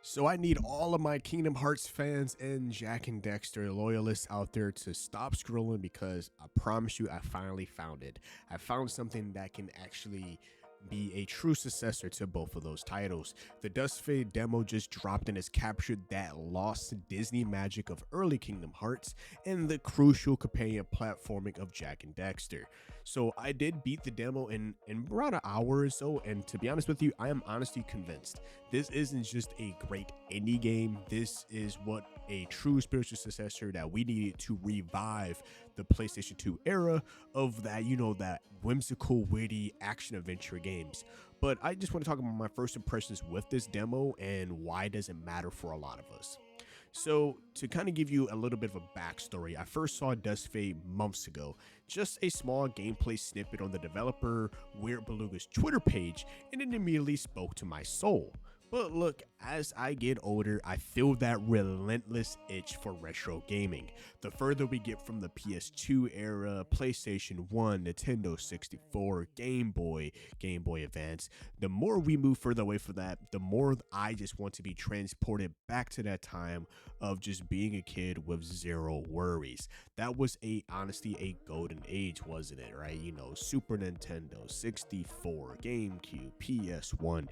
So I need all of my Kingdom Hearts fans and Jack and Dexter loyalists out there to stop scrolling because I promise you I finally found it. I found something that can actually be a true successor to both of those titles. The Duskfade demo just dropped and has captured that lost Disney magic of early Kingdom Hearts and the crucial companion platforming of Jack and Dexter. So I did beat the demo in around an hour or so, and to be honest with you, I am honestly convinced this isn't just a great indie game. This is what a true spiritual successor that we needed to revive the PlayStation 2 era of that, that whimsical, witty action adventure games. But I just want to talk about my first impressions with this demo and why does it matter for a lot of us. So, to kind of give you a little bit of a backstory, I first saw Duskfade months ago, just a small gameplay snippet on the developer Weird Beluga's Twitter page, and it immediately spoke to my soul. But look, as I get older, I feel that relentless itch for retro gaming. The further we get from the PS2 era, PlayStation 1, Nintendo 64, Game Boy Advance, the more we move further away from that, the more I just want to be transported back to that time of just being a kid with zero worries. That was honestly a golden age, wasn't it, right? Super Nintendo, 64, GameCube, PS1,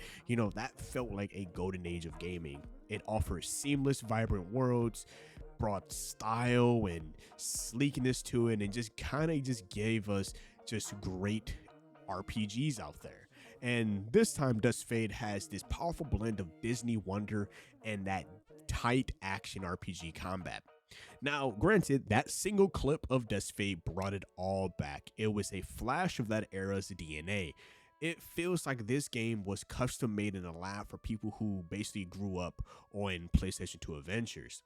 that felt like a golden age of gaming. It offers seamless, vibrant worlds, brought style and sleekness to it, and just kind of just gave us just great RPGs out there. And this time, Duskfade has this powerful blend of Disney wonder and that tight action RPG combat. Now, granted, that single clip of Duskfade brought it all back. It was a flash of that era's DNA. It feels like this game was custom made in a lab for people who basically grew up on PlayStation 2 adventures.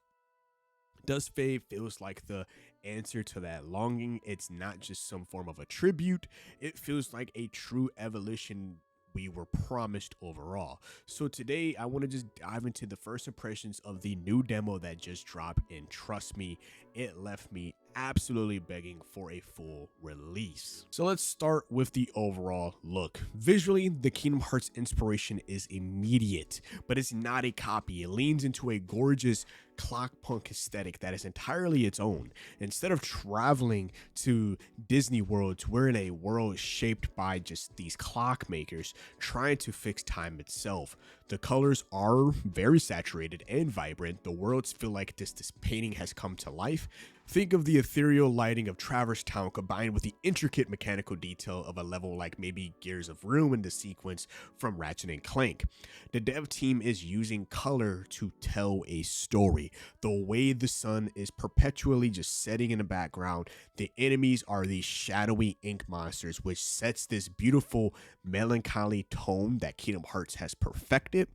Duskfade feels like the answer to that longing. It's not just some form of a tribute, it feels like a true evolution we were promised overall. So today I want to just dive into the first impressions of the new demo that just dropped, and trust me, it left me absolutely begging for a full release. So let's start with the overall look. Visually, the Kingdom Hearts inspiration is immediate, but it's not a copy. It leans into a gorgeous clockpunk aesthetic that is entirely its own. Instead of traveling to Disney worlds, we're in a world shaped by just these clockmakers trying to fix time itself. The colors are very saturated and vibrant. The worlds feel like this painting has come to life. Think of the ethereal lighting of Traverse Town combined with the intricate mechanical detail of a level like maybe Gears of Ruin in the sequence from Ratchet and Clank. The dev team is using color to tell a story. The way the sun is perpetually just setting in the background, the enemies are these shadowy ink monsters, which sets this beautiful melancholy tone that Kingdom Hearts has perfected.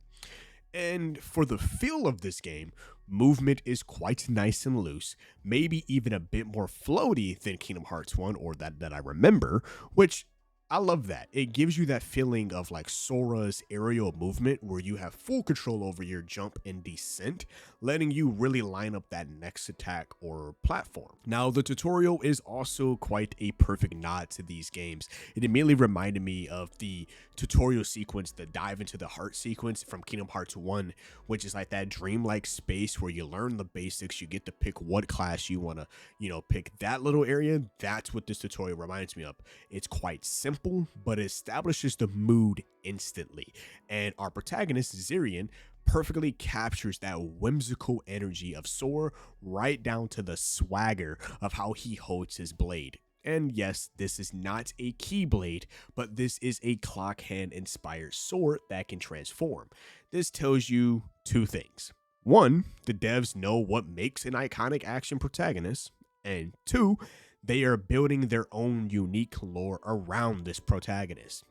And for the feel of this game, movement is quite nice and loose, maybe even a bit more floaty than Kingdom Hearts 1 or that I remember, which I love that. It gives you that feeling of like Sora's aerial movement where you have full control over your jump and descent, letting you really line up that next attack or platform. Now, the tutorial is also quite a perfect nod to these games. It immediately reminded me of the tutorial sequence, the dive into the heart sequence from Kingdom Hearts 1, which is like that dreamlike space where you learn the basics, you get to pick what class you want to, pick that little area. That's what this tutorial reminds me of. It's quite simple, but it establishes the mood instantly. And our protagonist, Zirian, perfectly captures that whimsical energy of Sora right down to the swagger of how he holds his blade. And yes, this is not a keyblade, but this is a clock hand inspired sword that can transform. This tells you two things. One, the devs know what makes an iconic action protagonist. And two, they are building their own unique lore around this protagonist.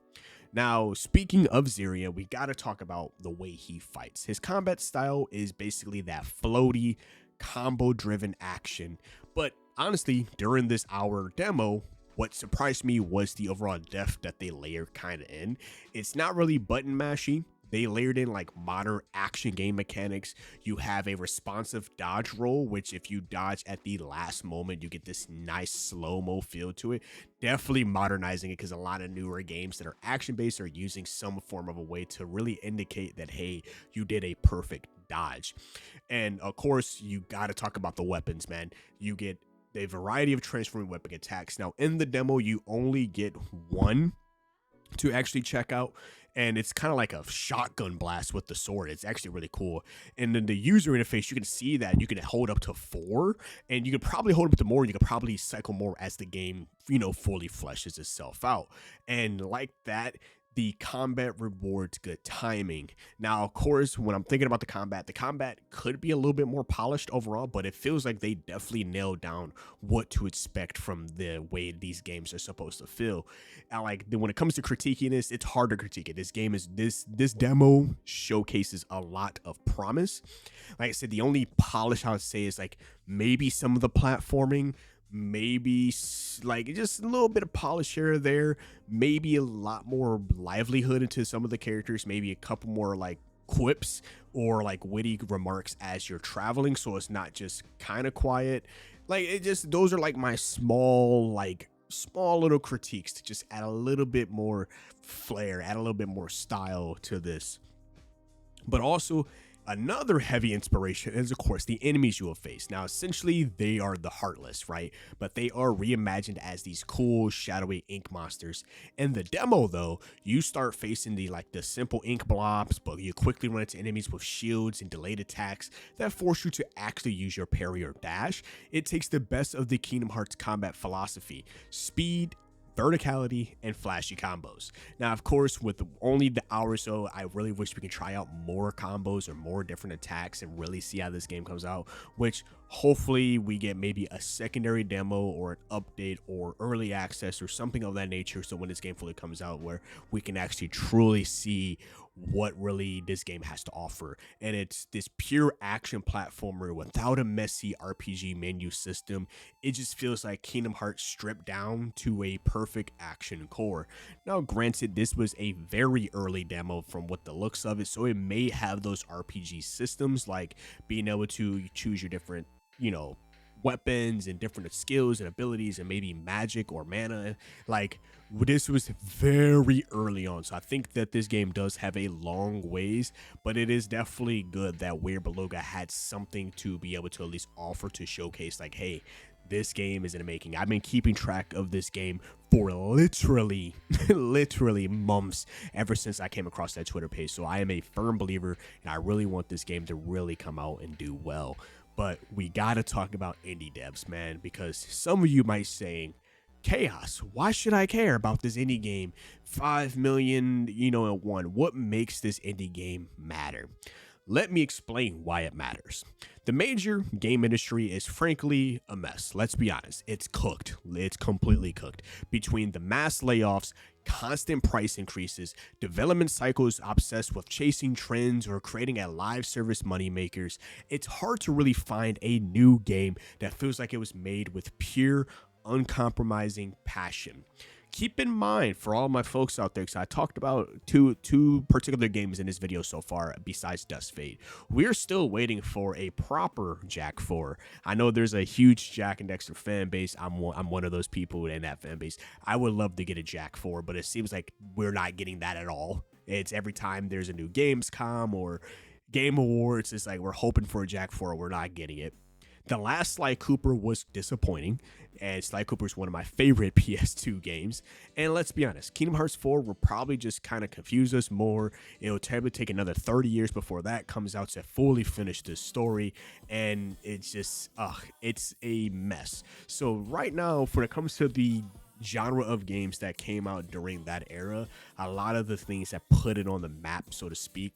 Now, speaking of Zirian, we gotta talk about the way he fights. His combat style is basically that floaty, combo-driven action. But honestly, during this hour demo, what surprised me was the overall depth that they layered kind of in. It's not really button mashy. They layered in like modern action game mechanics. You have a responsive dodge roll, which if you dodge at the last moment, you get this nice slow-mo feel to it. Definitely modernizing it because a lot of newer games that are action-based are using some form of a way to really indicate that, hey, you did a perfect dodge. And of course, you got to talk about the weapons, man. You get a variety of transforming weapon attacks. Now, in the demo, you only get one to actually check out, and it's kind of like a shotgun blast with the sword. It's actually really cool. And then the user interface, you can see that you can hold up to 4, and you can probably hold up to more. You can probably cycle more as the game, fully fleshes itself out. And like that, the combat rewards good timing. Now, of course, when I'm thinking about the combat could be a little bit more polished overall, but it feels like they definitely nailed down what to expect from the way these games are supposed to feel. And like when it comes to critiquing this, it's hard to critique it. This demo showcases a lot of promise. Like I said, the only polish I would say is like maybe some of the platforming, maybe like just a little bit of polish here or there, maybe a lot more livelihood into some of the characters, maybe a couple more like quips or like witty remarks as you're traveling, so it's not just kind of quiet. Like it just, those are like my small little critiques to just add a little bit more flair, add a little bit more style to this. But also, another heavy inspiration is, of course, the enemies you will face. Now, essentially, they are the Heartless, right? But they are reimagined as these cool, shadowy ink monsters. In the demo, though, you start facing the simple ink blobs, but you quickly run into enemies with shields and delayed attacks that force you to actually use your parry or dash. It takes the best of the Kingdom Hearts combat philosophy: speed, verticality, and flashy combos. Now, of course, with only the hour or so, I really wish we could try out more combos or more different attacks and really see how this game comes out, which hopefully we get maybe a secondary demo or an update or early access or something of that nature, so when this game fully comes out, where we can actually truly see what really this game has to offer. And it's this pure action platformer without a messy RPG menu system. It just feels like Kingdom Hearts stripped down to a perfect action core. Now, granted, this was a very early demo from what the looks of it, so it may have those RPG systems like being able to choose your different weapons and different skills and abilities and maybe magic or mana. Like, this was very early on, so I think that this game does have a long ways, but it is definitely good that Weird Beluga had something to be able to at least offer to showcase, like, hey, this game is in the making. I've been keeping track of this game for literally months, ever since I came across that Twitter page. So I am a firm believer, and I really want this game to really come out and do well. But we gotta talk about indie devs, man, because some of you might say, Chaos, why should I care about this indie game? 5 million, in one. What makes this indie game matter? Let me explain why it matters. The major game industry is frankly a mess. Let's be honest. It's cooked. It's completely cooked. Between the mass layoffs, constant price increases, development cycles obsessed with chasing trends or creating a live service moneymakers, it's hard to really find a new game that feels like it was made with pure, uncompromising passion. Keep in mind, for all my folks out there, because I talked about two particular games in this video so far besides Duskfade, we're still waiting for a proper Jak 4. I know there's a huge Jak and Dexter fan base. I'm one of those people in that fan base. I would love to get a Jak 4, but it seems like we're not getting that at all. It's every time there's a new Gamescom or Game Awards, it's like we're hoping for a Jak 4, we're not getting it. The last Sly Cooper was disappointing, and Sly Cooper is one of my favorite PS2 games. And let's be honest, Kingdom Hearts 4 will probably just kind of confuse us more. It'll probably take another 30 years before that comes out to fully finish this story, and it's just, it's a mess. So right now, when it comes to the genre of games that came out during that era, a lot of the things that put it on the map, so to speak,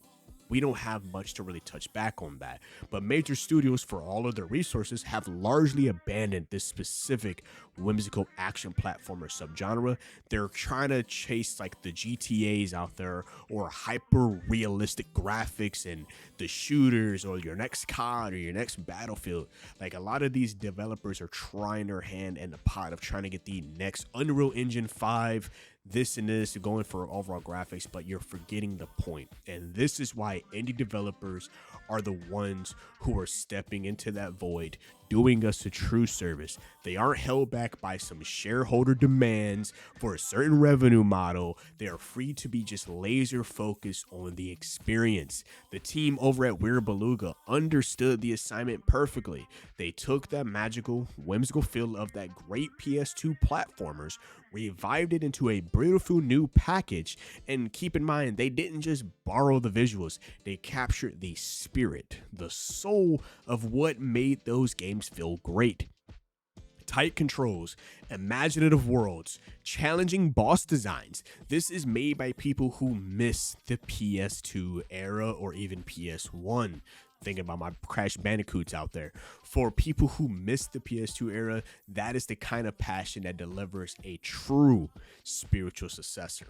we don't have much to really touch back on that. But major studios, for all of their resources, have largely abandoned this specific whimsical action platformer subgenre. They're trying to chase like the GTAs out there, or hyper realistic graphics and the shooters, or your next COD or your next Battlefield. Like, a lot of these developers are trying their hand in the pot of trying to get the next Unreal Engine 5, this and this, going for overall graphics, but you're forgetting the point. And this is why indie developers are the ones who are stepping into that void, doing us a true service. They aren't held back by some shareholder demands for a certain revenue model. They are free to be just laser focused on the experience. The team over at Weird Beluga understood the assignment perfectly. They took that magical, whimsical feel of that great PS2 platformers, revived it into a beautiful new package, and keep in mind, they didn't just borrow the visuals, they captured the spirit, the soul of what made those games feel great. Tight controls, imaginative worlds, challenging boss designs. This is made by people who miss the PS2 era or even PS1. Thinking about my Crash Bandicoots out there. For people who miss the PS2 era, that is the kind of passion that delivers a true spiritual successor.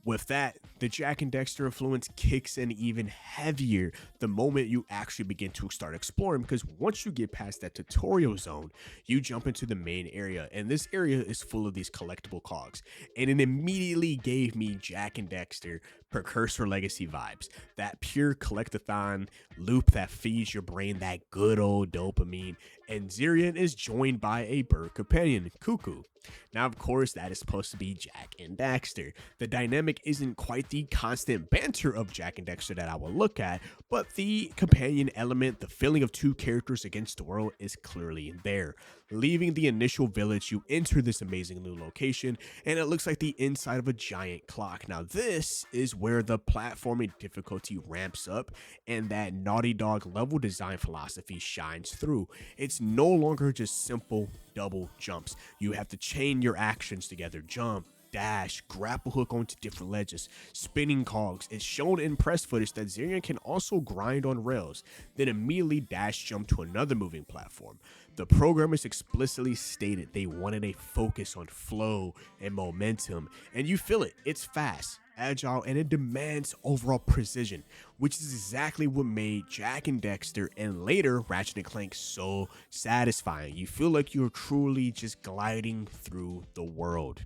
With that, the Jak and Daxter influence kicks in even heavier the moment you actually begin to start exploring, because once you get past that tutorial zone, you jump into the main area, and this area is full of these collectible cogs, and it immediately gave me Jak and Daxter Precursor Legacy vibes. That pure collectathon loop that feeds your brain that good old dopamine, and Zirian is joined by a bird companion, Cuckoo. Now, of course, that is supposed to be Jak and Daxter. The dynamic isn't quite the constant banter of Jak and Daxter that I will look at, but the companion element, the feeling of two characters against the world, is clearly there. Leaving the initial village, you enter this amazing new location, and it looks like the inside of a giant clock. Now, this is where the platforming difficulty ramps up, and that Naughty Dog level design philosophy shines through. It's no longer just simple double jumps. You have to chain your actions together, jump, dash, grapple hook onto different ledges, spinning cogs. It's shown in press footage that Zirian can also grind on rails, then immediately dash jump to another moving platform. The programmers explicitly stated they wanted a focus on flow and momentum, and you feel it. It's fast, agile, and it demands overall precision, which is exactly what made Jak and Daxter and later Ratchet & Clank so satisfying. You feel like you're truly just gliding through the world.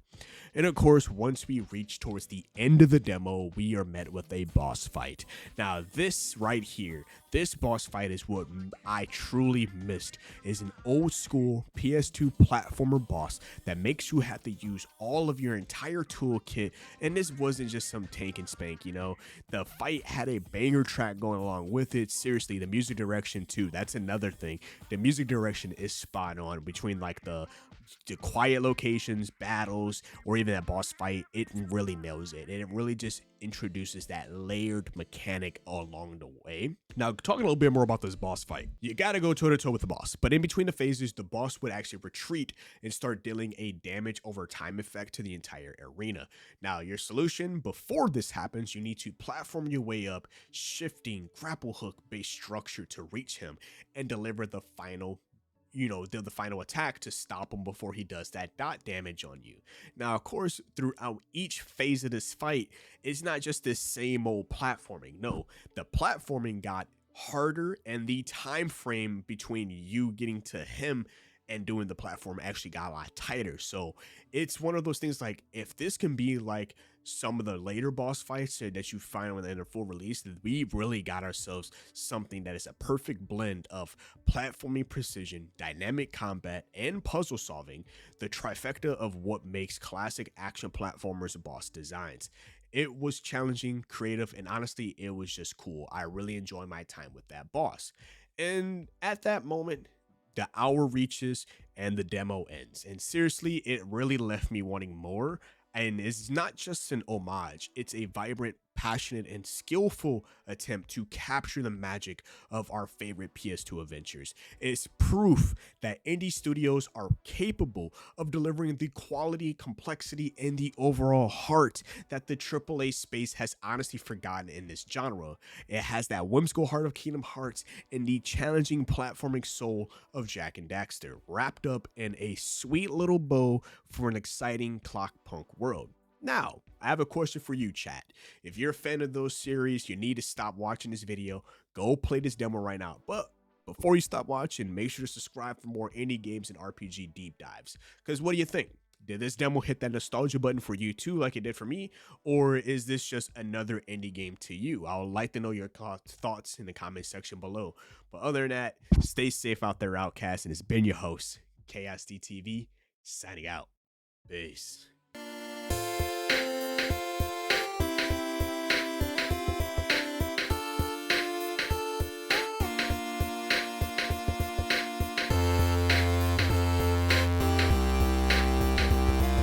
And of course, once we reach towards the end of the demo, we are met with a boss fight. Now, this right here, this boss fight is what I truly missed. Is an old school PS2 platformer boss that makes you have to use all of your entire toolkit, and this wasn't just some tank and spank, you know. The fight had a banger track going along with it. Seriously, the music direction too, that's another thing. The music direction is spot on between like the quiet locations, battles, or even that boss fight. It really nails it, and it really just introduces that layered mechanic along the way. Now, talking a little bit more about this boss fight, you gotta go toe to toe with the boss, but in between the phases, the boss would actually retreat and start dealing a damage over time effect to the entire arena. Now, your solution before this happens, you need to platform your way up, shifting grapple hook based structure to reach him and deliver the final the final attack to stop him before he does that dot damage on you. Now, of course, throughout each phase of this fight, it's not just this same old platforming. No, the platforming got harder, and the time frame between you getting to him and doing the platform actually got a lot tighter. So it's one of those things, like, if this can be like some of the later boss fights that you find when they're in a full release, we really got ourselves something that is a perfect blend of platforming precision, dynamic combat, and puzzle solving, the trifecta of what makes classic action platformers boss designs. It was challenging, creative, and honestly, it was just cool. I really enjoyed my time with that boss. And at that moment, the hour reaches and the demo ends. And seriously, it really left me wanting more. And it's not just an homage, it's a vibrant, passionate, and skillful attempt to capture the magic of our favorite PS2 adventures. It's proof that indie studios are capable of delivering the quality, complexity, and the overall heart that the AAA space has honestly forgotten in this genre. It has that whimsical heart of Kingdom Hearts and the challenging platforming soul of Jak and Daxter, wrapped up in a sweet little bow for an exciting clockpunk world. Now, I have a question for you, chat. If you're a fan of those series, you need to stop watching this video. Go play this demo right now. But before you stop watching, make sure to subscribe for more indie games and RPG deep dives. Because what do you think? Did this demo hit that nostalgia button for you too, like it did for me? Or is this just another indie game to you? I would like to know your thoughts in the comment section below. But other than that, stay safe out there, Outcast. And it's been your host, KSDTV, signing out. Peace.